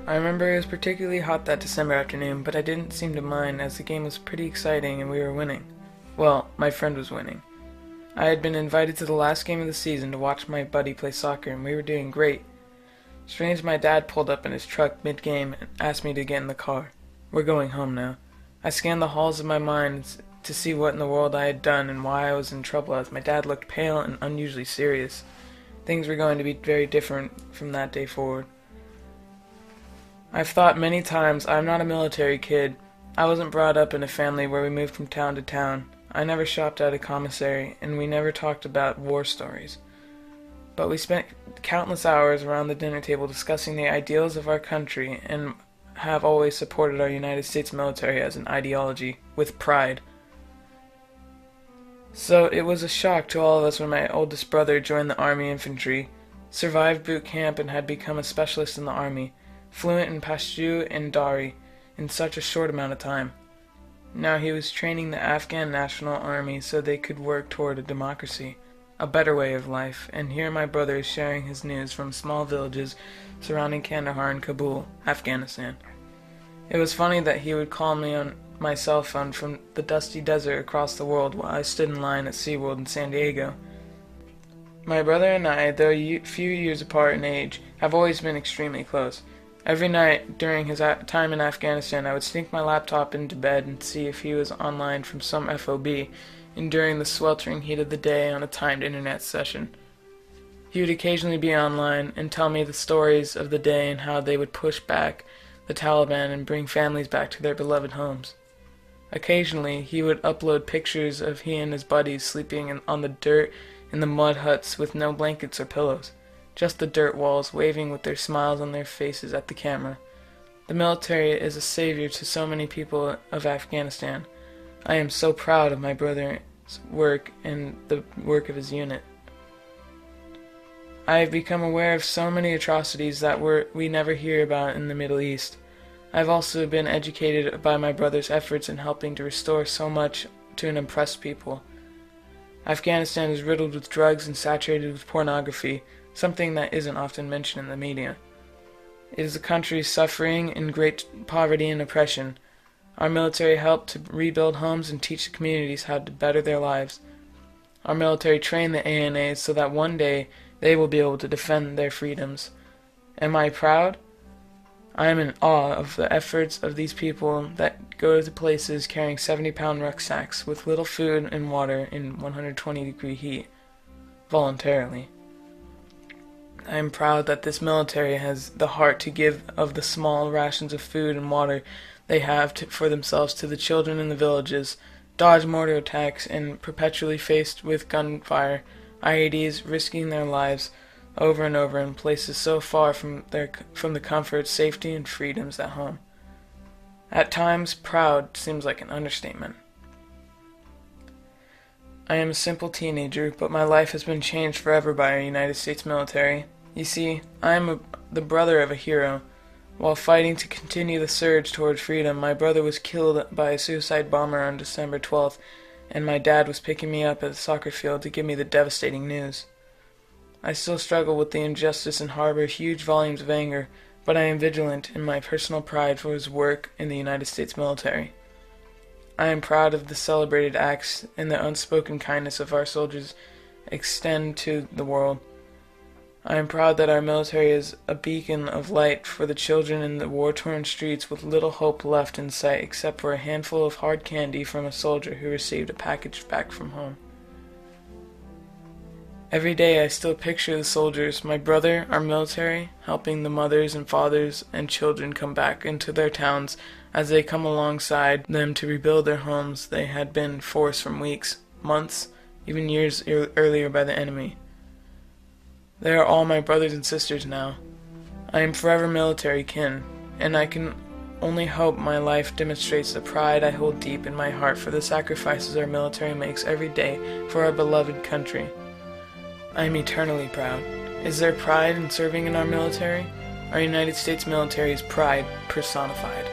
I remember it was particularly hot that December afternoon, but I didn't seem to mind as the game was pretty exciting and we were winning. Well, my friend was winning. I had been invited to the last game of the season to watch my buddy play soccer, and we were doing great. Strange, my dad pulled up in his truck mid-game and asked me to get in the car. We're going home now. I scanned the halls of my mind to see what in the world I had done and why I was in trouble, as my dad looked pale and unusually serious. Things were going to be very different from that day forward. I've thought many times I'm not a military kid. I wasn't brought up in a family where we moved from town to town. I never shopped at a commissary, and we never talked about war stories. But we spent countless hours around the dinner table discussing the ideals of our country and have always supported our United States military as an ideology, with pride. So it was a shock to all of us when my oldest brother joined the Army Infantry, survived boot camp, and had become a specialist in the Army, fluent in Pashto and Dari in such a short amount of time. Now he was training the Afghan National Army so they could work toward a democracy, a better way of life, and here my brother is sharing his news from small villages surrounding Kandahar and Kabul, Afghanistan. It was funny that he would call me on my cell phone from the dusty desert across the world while I stood in line at SeaWorld in San Diego. My brother and I, though a few years apart in age, have always been extremely close. Every night during his time in Afghanistan, I would sneak my laptop into bed and see if he was online from some FOB, and during the sweltering heat of the day on a timed internet session. He would occasionally be online and tell me the stories of the day and how they would push back the Taliban and bring families back to their beloved homes. Occasionally, he would upload pictures of he and his buddies sleeping on the dirt in the mud huts with no blankets or pillows. Just the dirt walls, waving with their smiles on their faces at the camera. The military is a savior to so many people of Afghanistan. I am so proud of my brother's work and the work of his unit. I have become aware of so many atrocities that we never hear about in the Middle East. I have also been educated by my brother's efforts in helping to restore so much to an oppressed people. Afghanistan is riddled with drugs and saturated with pornography, something that isn't often mentioned in the media. It is a country suffering in great poverty and oppression. Our military helped to rebuild homes and teach the communities how to better their lives. Our military trained the ANAs so that one day they will be able to defend their freedoms. Am I proud? I am in awe of the efforts of these people that go to places carrying 70-pound rucksacks with little food and water in 120-degree heat, voluntarily. I am proud that this military has the heart to give of the small rations of food and water they have for themselves to the children in the villages, dodge mortar attacks, and perpetually faced with gunfire, IEDs, risking their lives over and over in places so far from the comfort, safety, and freedoms at home. At times, proud seems like an understatement. I am a simple teenager, but my life has been changed forever by our United States military. You see, I am the brother of a hero. While fighting to continue the surge toward freedom, my brother was killed by a suicide bomber on December 12th, and my dad was picking me up at the soccer field to give me the devastating news. I still struggle with the injustice and harbor huge volumes of anger, but I am vigilant in my personal pride for his work in the United States military. I am proud of the celebrated acts and the unspoken kindness of our soldiers extend to the world. I am proud that our military is a beacon of light for the children in the war-torn streets with little hope left in sight except for a handful of hard candy from a soldier who received a package back from home. Every day I still picture the soldiers, my brother, our military, helping the mothers and fathers and children come back into their towns as they come alongside them to rebuild their homes they had been forced from weeks, months, even years earlier by the enemy. They are all my brothers and sisters now. I am forever military kin, and I can only hope my life demonstrates the pride I hold deep in my heart for the sacrifices our military makes every day for our beloved country. I am eternally proud. Is there pride in serving in our military? Our United States military is pride personified.